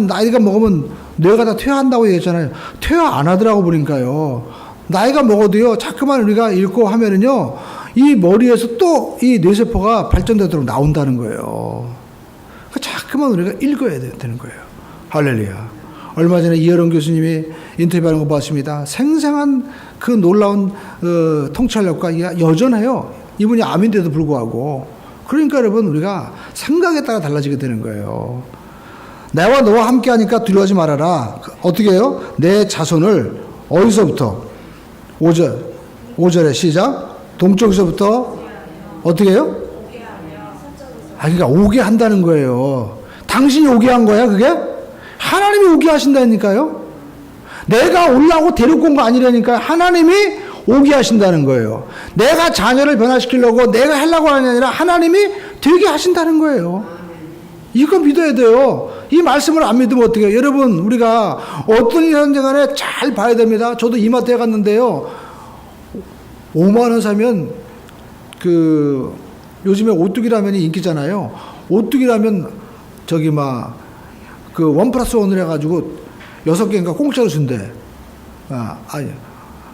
나이가 먹으면 뇌가 다 퇴화한다고 얘기했잖아요. 퇴화 안 하더라고 보니까요. 나이가 먹어도요, 자꾸만 우리가 읽고 하면은요, 이 머리에서 또 이 뇌세포가 발전되도록 나온다는 거예요. 그러니까 자꾸만 우리가 읽어야 되는 거예요. 할렐루야. 얼마 전에 이혜령 교수님이 인터뷰하는 거 봤습니다. 생생한 그 놀라운 통찰력과 여전해요. 이분이 암인데도 불구하고. 그러니까 여러분 우리가 생각에 따라 달라지게 되는 거예요. 나와 너와 함께 하니까 두려워하지 말아라. 어떻게 해요? 내 자손을 어디서부터? 5절에 시작. 동쪽에서부터 어떻게 해요? 그러니까 오게 한다는 거예요. 당신이 오게 한 거야, 그게? 하나님이 오게 하신다니까요. 내가 올라오고 데리고 온 거 아니라니까요. 하나님이 오게 하신다는 거예요. 내가 자녀를 변화시키려고 내가 하려고 하는 게 아니라 하나님이 되게 하신다는 거예요. 이거 믿어야 돼요. 이 말씀을 안 믿으면 어떻게 해요? 여러분 우리가 어떤 일이든지 간에 잘 봐야 됩니다. 저도 이마트에 갔는데요. 5만 원 사면 요즘에 오뚜기 라면이 인기잖아요. 오뚜기 라면 원 플러스 원을 해가지고 6개인가 공짜로 준대.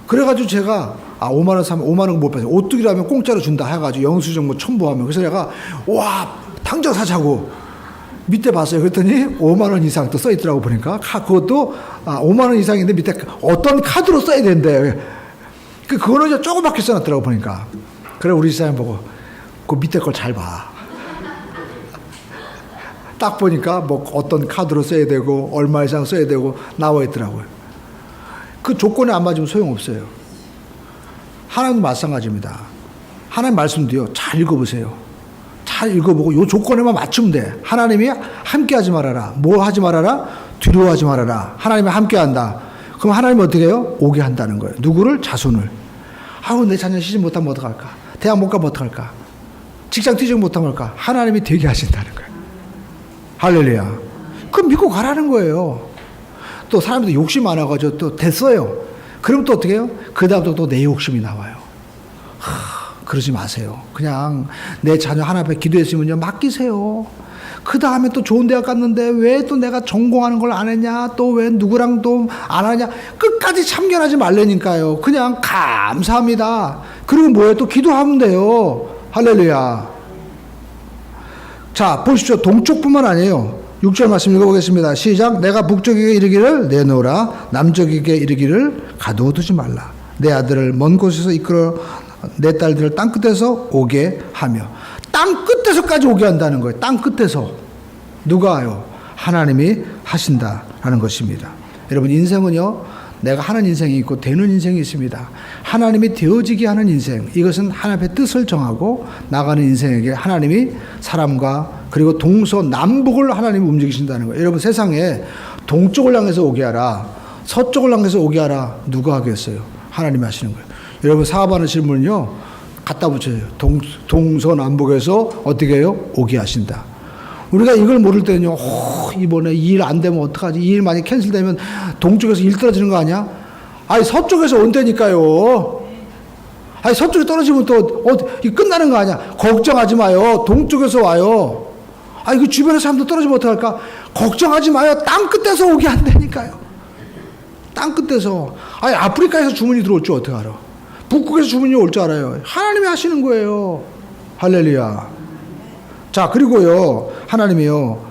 그래가지고 제가 5만 원 사면 5만 원 못 받아요. 오뚜기 라면 공짜로 준다 해가지고 영수증 첨부하면 그래서 내가 와 당장 사자고 밑에 봤어요. 그랬더니 5만 원 이상 또 써 있더라고 보니까. 그것도 5만 원 이상인데 밑에 어떤 카드로 써야 된대. 그거는 이제 조그맣게 써놨더라고 보니까. 그래 우리 집사람 보고 그 밑에 걸 잘 봐. 딱 보니까 뭐 어떤 카드로 써야 되고 얼마 이상 써야 되고 나와 있더라고요. 그 조건에 안 맞으면 소용없어요. 하나님도 마찬가지입니다. 하나님 말씀도요. 잘 읽어보세요. 잘 읽어보고 요 조건에만 맞추면 돼. 하나님이 함께하지 말아라. 뭐 하지 말아라? 두려워하지 말아라. 하나님이 함께한다. 그럼 하나님이 어떻게 해요? 오게 한다는 거예요. 누구를? 자손을. 아우 내 자녀 시집 못하면 어떡할까? 대학 못 가면 어떡할까? 직장 취직 못하면 어떡할까? 하나님이 되게 하신다는 거예요. 할렐루야. 그럼 믿고 가라는 거예요. 또 사람들이 욕심 많아가지고 또 됐어요. 그럼 또 어떻게 해요? 그 다음부터 또 내 욕심이 나와요. 그러지 마세요. 그냥 내 자녀 하나 앞에 기도했으면요. 맡기세요. 그 다음에 또 좋은 대학 갔는데 왜 또 내가 전공하는 걸 안 했냐? 또 왜 누구랑 또 안 하냐? 끝까지 참견하지 말라니까요. 그냥 감사합니다. 그리고 뭐예요? 또 기도하면 돼요. 할렐루야. 자, 보십시오. 동쪽뿐만 아니에요. 6절 말씀 읽어보겠습니다. 시작. 내가 북쪽에게 이르기를 내놓으라. 남쪽에게 이르기를 가두어두지 말라. 내 아들을 먼 곳에서 이끌어 내 딸들을 땅 끝에서 오게 하며. 땅 끝에서까지 오게 한다는 거예요. 땅 끝에서. 누가 와요? 하나님이 하신다라는 것입니다. 여러분 인생은요. 내가 하는 인생이 있고 되는 인생이 있습니다. 하나님이 되어지게 하는 인생. 이것은 하나님의 뜻을 정하고 나가는 인생에게 하나님이 사람과 그리고 동서남북을 하나님이 움직이신다는 거예요. 여러분 세상에 동쪽을 향해서 오게 하라. 서쪽을 향해서 오게 하라. 누가 하겠어요? 하나님이 하시는 거예요. 여러분 사업하는 질문은요. 갖다 붙여요. 동서남북에서 어떻게 해요? 오게 하신다. 우리가 이걸 모를 때는요. 이번에 이 일 안 되면 어떡하지? 이 일 많이 캔슬되면 동쪽에서 일 떨어지는 거 아니야? 아니 서쪽에서 온다니까요. 아니 서쪽에 떨어지면 또 끝나는 거 아니야? 걱정하지 마요. 동쪽에서 와요. 아니 그 주변에 사람들 떨어지면 어떡할까? 걱정하지 마요. 땅 끝에서 오게 한다니까요. 땅 끝에서. 아니 아프리카에서 주문이 들어올 줄 어떻게 알아? 북극에서 주문이 올 줄 알아요. 하나님이 하시는 거예요. 할렐루야. 자 그리고요. 하나님이요.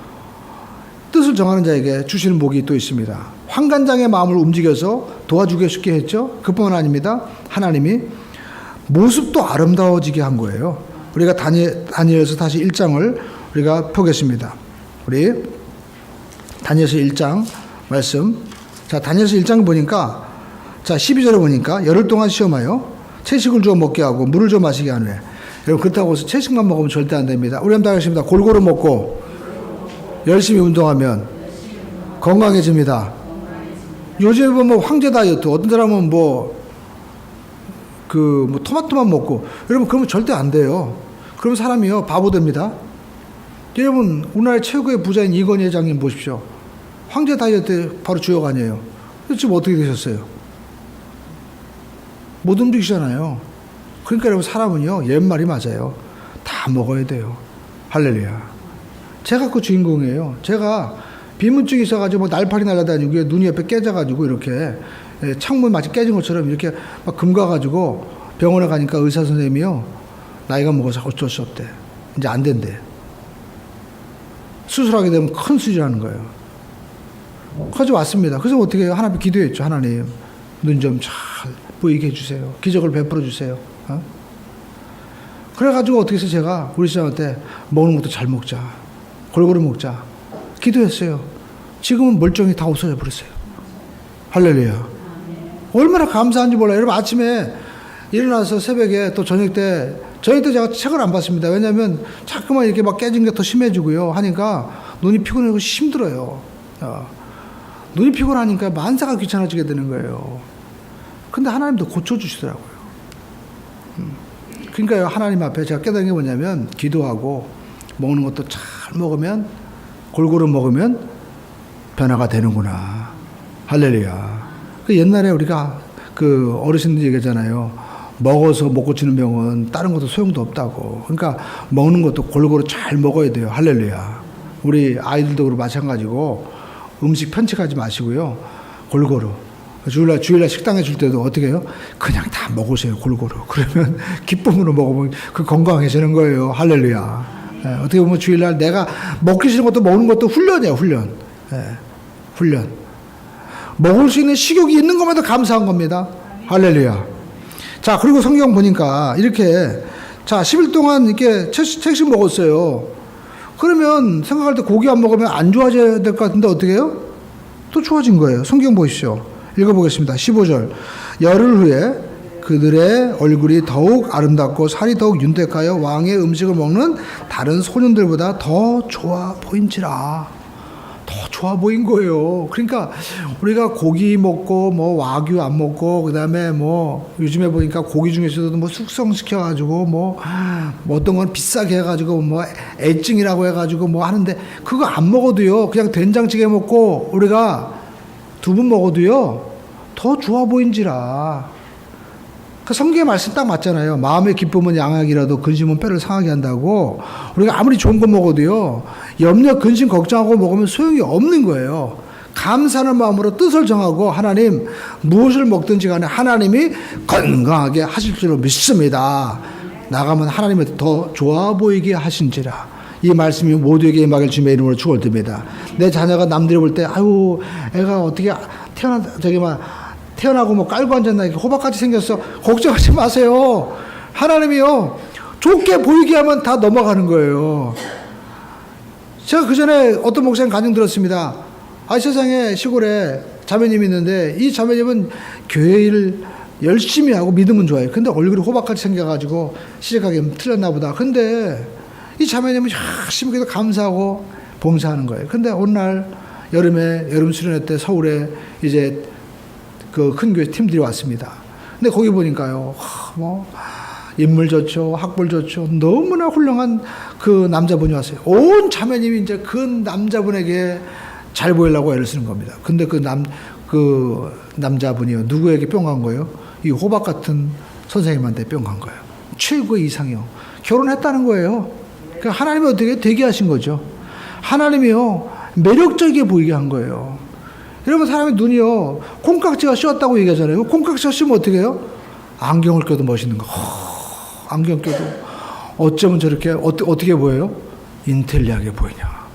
뜻을 정하는 자에게 주시는 복이 또 있습니다. 환관장의 마음을 움직여서 도와주게 쉽게 했죠. 그뿐만 아닙니다. 하나님이 모습도 아름다워지게 한 거예요. 우리가 다니엘서 다시 1장을 우리가 보겠습니다. 우리 다니엘서 1장 말씀. 자 다니엘서 1장 보니까 자 12절에 보니까 열흘 동안 시험하여 채식을 주어 먹게 하고 물을 줘 마시게 하네. 여러분 그렇다고 해서 채식만 먹으면 절대 안 됩니다. 우리 한번 하겠습니다. 골고루 먹고 열심히 운동하면 건강해집니다. 요즘에 보면 황제 다이어트 어떤 사람은 토마토만 먹고 여러분 그러면 절대 안 돼요. 그러면 사람이요 바보 됩니다. 여러분 우리나라 최고의 부자인 이건희 회장님 보십시오. 황제 다이어트 바로 주역 아니에요. 지금 어떻게 되셨어요? 못 움직이잖아요. 그러니까 여러분 사람은요 옛말이 맞아요. 다 먹어야 돼요. 할렐루야. 제가 그 주인공이에요. 제가 비문증이 있어가지고 날파리 날아다니고 눈이 옆에 깨져가지고 이렇게 창문 마치 깨진 것처럼 이렇게 막 금가가지고 병원에 가니까 의사 선생님이요 나이가 먹어서 어쩔 수 없대. 이제 안 된대. 수술하게 되면 큰 수술하는 거예요. 그래서 왔습니다. 그래서 어떻게 해요? 하나님 기도했죠. 하나님 눈 좀 잘 보이게 해주세요. 기적을 베풀어 주세요. 그래가지고 어떻게 해서 제가 우리 시장한테 먹는 것도 잘 먹자. 골고루 먹자. 기도했어요. 지금은 멀쩡히 다 없어져 버렸어요. 할렐루야. 얼마나 감사한지 몰라요. 여러분 아침에 일어나서 새벽에 또 저녁 때 제가 책을 안 봤습니다. 왜냐하면 자꾸만 이렇게 막 깨진 게 더 심해지고요. 하니까 눈이 피곤하고 힘들어요. 눈이 피곤하니까 만사가 귀찮아지게 되는 거예요. 근데 하나님도 고쳐주시더라고요. 그러니까요. 하나님 앞에 제가 깨달은 게 뭐냐면 기도하고 먹는 것도 잘 먹으면 골고루 먹으면 변화가 되는구나. 할렐루야. 옛날에 우리가 그 어르신들이 얘기하잖아요. 먹어서 못 고치는 병은 다른 것도 소용도 없다고. 그러니까 먹는 것도 골고루 잘 먹어야 돼요. 할렐루야. 우리 아이들도 그렇고 마찬가지고 음식 편식하지 마시고요. 골고루. 주일날 식당에 줄 때도 어떻게 해요? 그냥 다 먹으세요. 골고루. 그러면 기쁨으로 먹으면 그 건강해지는 거예요. 할렐루야. 어떻게 보면 주일날 내가 먹기 싫은 것도 먹는 것도 훈련이에요, 훈련. 훈련. 먹을 수 있는 식욕이 있는 것만도 감사한 겁니다. 할렐루야. 자, 그리고 성경 보니까 이렇게, 자, 10일 동안 이렇게 채식 먹었어요. 그러면 생각할 때 고기 안 먹으면 안 좋아져야 될 것 같은데 어떻게 해요? 또 좋아진 거예요. 성경 보십시오. 읽어보겠습니다. 15절. 열흘 후에 그들의 얼굴이 더욱 아름답고 살이 더욱 윤택하여 왕의 음식을 먹는 다른 소년들보다 더 좋아 보인지라. 더 좋아 보인 거예요. 그러니까 우리가 고기 먹고 뭐 와규 안 먹고 그다음에 뭐 요즘에 보니까 고기 중에서도 뭐 숙성시켜 가지고 뭐 어떤 건 비싸게 해 가지고 뭐 애증이라고 해 가지고 뭐 하는데 그거 안 먹어도요. 그냥 된장찌개 먹고 우리가 두부 먹어도요. 더 좋아 보인지라. 그 성경의 말씀 딱 맞잖아요. 마음의 기쁨은 양약이라도 근심은 뼈를 상하게 한다고. 우리가 아무리 좋은 거 먹어도요. 염려, 근심, 걱정하고 먹으면 소용이 없는 거예요. 감사하는 마음으로 뜻을 정하고 하나님 무엇을 먹든지 간에 하나님이 건강하게 하실 줄로 믿습니다. 나가면 하나님이 더 좋아 보이게 하신지라. 이 말씀이 모두에게 임하길 주님의 이름으로 축원드립니다. 내 자녀가 남들이 볼 때 아유 애가 어떻게 태어나고 뭐 깔고 앉았나 이렇게 호박같이 생겼어. 걱정하지 마세요. 하나님이요 좋게 보이게 하면 다 넘어가는 거예요. 제가 그 전에 어떤 목사님 간증 들었습니다. 세상에 시골에 자매님이 있는데 이 자매님은 교회 일 열심히 하고 믿음은 좋아요. 근데 얼굴이 호박같이 생겨가지고 시집가기 틀렸나 보다. 근데 이 자매님은 열심히 그래도 감사하고 봉사하는 거예요. 근데 어느 날 여름에 여름 수련회 때 서울에 이제 그 큰 교회 팀들이 왔습니다. 근데 거기 보니까요, 뭐 인물 좋죠, 학벌 좋죠, 너무나 훌륭한 그 남자분이 왔어요. 온 자매님이 이제 그 남자분에게 잘 보이려고 애를 쓰는 겁니다. 근데 그 남자분이요, 누구에게 뿅 간 거예요? 이 호박 같은 선생님한테 뿅 간 거예요. 최고의 이상이요. 결혼했다는 거예요. 그러니까 하나님이 어떻게 되게 하신 거죠. 하나님이요, 매력적이게 보이게 한 거예요. 여러분, 사람의 눈이요, 콩깍지가 씌었다고 얘기하잖아요. 콩깍지가 씌우면 어떻게 해요? 안경을 껴도 멋있는 거. 안경 껴도 어쩌면 저렇게 어떻게 보여요? 인텔리하게 보이냐.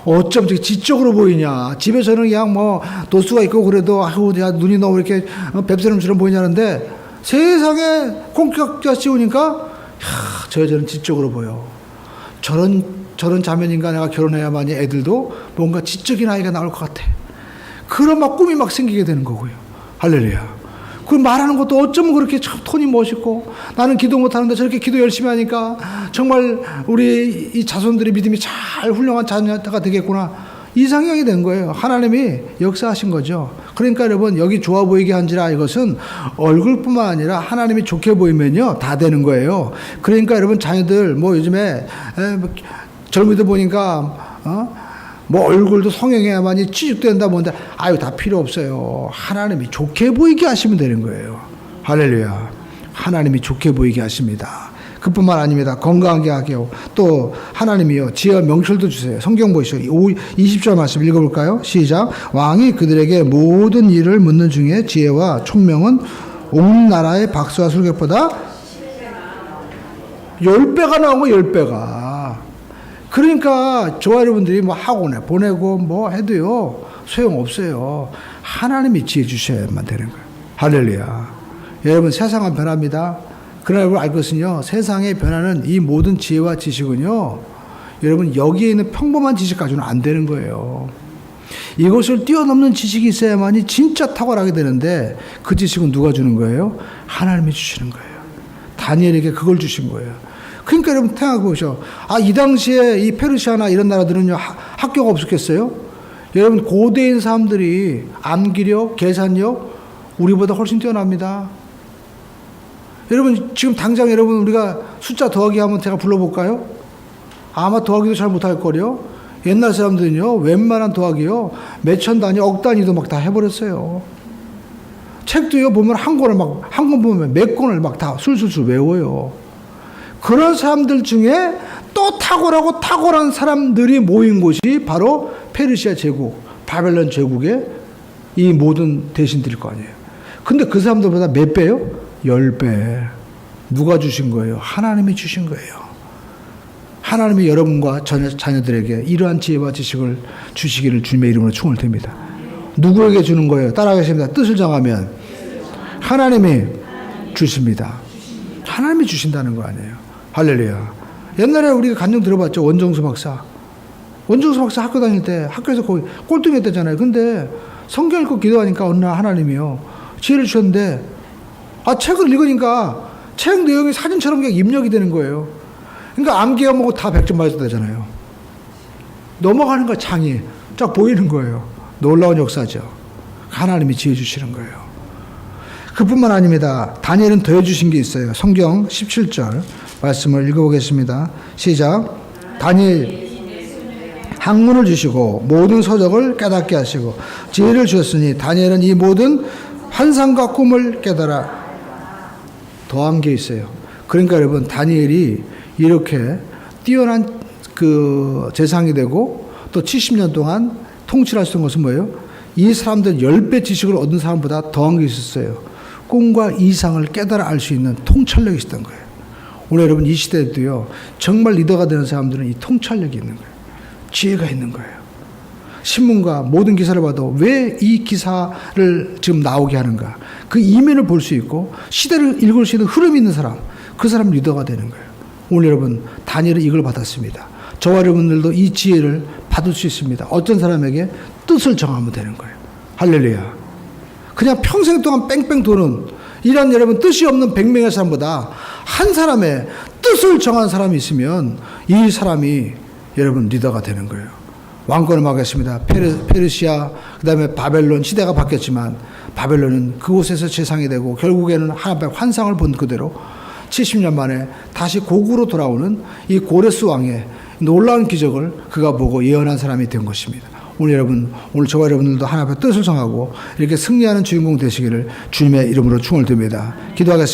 어쩜 저렇게 지적으로 보이냐. 집에서는 그냥 뭐 도수가 있고 그래도 아유, 야, 눈이 너무 이렇게 뱁새름처럼 보이냐는데 세상에 콩깍지가 씌우니까 저 여자는 지적으로 보여. 저런 자매님과 내가 결혼해야만이 애들도 뭔가 지적인 아이가 나올 것 같아. 그런 막 꿈이 막 생기게 되는 거고요. 할렐루야. 그 말하는 것도 어쩌면 그렇게 참 톤이 멋있고 나는 기도 못하는데 저렇게 기도 열심히 하니까 정말 우리 이 자손들의 믿음이 잘 훌륭한 자녀가 되겠구나. 이상형이 된 거예요. 하나님이 역사하신 거죠. 그러니까 여러분 여기 좋아 보이게 한지라 이것은 얼굴뿐만 아니라 하나님이 좋게 보이면요 다 되는 거예요. 그러니까 여러분 자녀들 뭐 요즘에 젊은이들 보니까 뭐 얼굴도 성형해야만이 취직된다 뭔데 아유 다 필요 없어요. 하나님이 좋게 보이게 하시면 되는 거예요. 할렐루야. 하나님이 좋게 보이게 하십니다. 그뿐만 아닙니다. 건강하게 하게요. 또 하나님이요 지혜와 명철도 주세요. 성경 보시죠. 20절 말씀 읽어볼까요? 시작. 왕이 그들에게 모든 일을 묻는 중에 지혜와 총명은 온 나라의 박수와 술객보다 10배가 나온 거 10배가. 그러니까 저와 여러분들이 뭐 학원에 보내고 뭐 해도요 소용없어요. 하나님이 지혜 주셔야만 되는 거예요. 할렐루야. 여러분 세상은 변합니다. 그러나 여러분 알 것은요 세상의 변화는 이 모든 지혜와 지식은요 여러분 여기에 있는 평범한 지식 가지고는 안 되는 거예요. 이것을 뛰어넘는 지식이 있어야만이 진짜 탁월하게 되는데 그 지식은 누가 주는 거예요? 하나님이 주시는 거예요. 다니엘에게 그걸 주신 거예요. 그러니까 여러분 생각해 보시죠. 이 당시에 이 페르시아나 이런 나라들은요 학교가 없었겠어요? 여러분 고대인 사람들이 암기력, 계산력 우리보다 훨씬 뛰어납니다. 여러분 지금 당장 여러분 우리가 숫자 더하기 하면 제가 불러볼까요? 아마 더하기도 잘 못할 거요. 옛날 사람들은요 웬만한 더하기요 몇천 단위, 억 단위도 막 다 해버렸어요. 책도요 보면 한 권 보면 몇 권을 막 다 술술술 외워요. 그런 사람들 중에 또 탁월한 사람들이 모인 곳이 바로 페르시아 제국, 바벨론 제국의 이 모든 대신들일 거 아니에요. 근데 그 사람들보다 몇 배요? 10배. 누가 주신 거예요? 하나님이 주신 거예요. 하나님이 여러분과 자녀들에게 이러한 지혜와 지식을 주시기를 주님의 이름으로 축원을 드립니다. 누구에게 주는 거예요? 따라가겠습니다. 뜻을 정하면 하나님이 주십니다. 하나님이 주신다는 거 아니에요. 할렐루야. 옛날에 우리가 간증 들어봤죠. 원정수 박사. 원정수 박사 학교 다닐 때 학교에서 거의 꼴등했대잖아요. 근데 성경 읽고 기도하니까 어느 날 하나님이요 지혜를 주셨는데 책을 읽으니까 책 내용이 사진처럼 그냥 입력이 되는 거예요. 그러니까 암기가 뭐고 다 100점 맞아야 되잖아요. 넘어가는 거 창이 쫙 보이는 거예요. 놀라운 역사죠. 하나님이 지혜 주시는 거예요. 그뿐만 아닙니다. 다니엘은 더해주신 게 있어요. 성경 17절 말씀을 읽어보겠습니다. 시작. 다니엘 학문을 주시고 모든 서적을 깨닫게 하시고 지혜를 주셨으니 다니엘은 이 모든 환상과 꿈을 깨달아 더한 게 있어요. 그러니까 여러분 다니엘이 이렇게 뛰어난 그 재상이 되고 또 70년 동안 통치할 수 있는 것은 뭐예요? 이 사람들 10배 지식을 얻은 사람보다 더한 게 있었어요. 꿈과 이상을 깨달아 알 수 있는 통찰력이 있었던 거예요. 오늘 여러분 이 시대에도요 정말 리더가 되는 사람들은 이 통찰력이 있는 거예요. 지혜가 있는 거예요. 신문과 모든 기사를 봐도 왜 이 기사를 지금 나오게 하는가, 그 이면을 볼 수 있고 시대를 읽을 수 있는 흐름이 있는 사람, 그 사람 리더가 되는 거예요. 오늘 여러분 다니엘은 이걸 받았습니다. 저와 여러분들도 이 지혜를 받을 수 있습니다. 어떤 사람에게 뜻을 정하면 되는 거예요. 할렐루야. 그냥 평생 동안 뺑뺑 도는 이런 여러분 뜻이 없는 100명의 사람보다 한 사람의 뜻을 정한 사람이 있으면 이 사람이 여러분 리더가 되는 거예요. 왕권을 막았습니다. 페르시아, 그 다음에 바벨론, 시대가 바뀌었지만 바벨론은 그곳에서 재상이 되고 결국에는 하나님의 환상을 본 그대로 70년 만에 다시 고구로 돌아오는 이 고레스 왕의 놀라운 기적을 그가 보고 예언한 사람이 된 것입니다. 오늘 여러분, 오늘 저와 여러분들도 하나님의 뜻을 정하고 이렇게 승리하는 주인공 되시기를 주님의 이름으로 축원을 드립니다. 기도하겠습니다.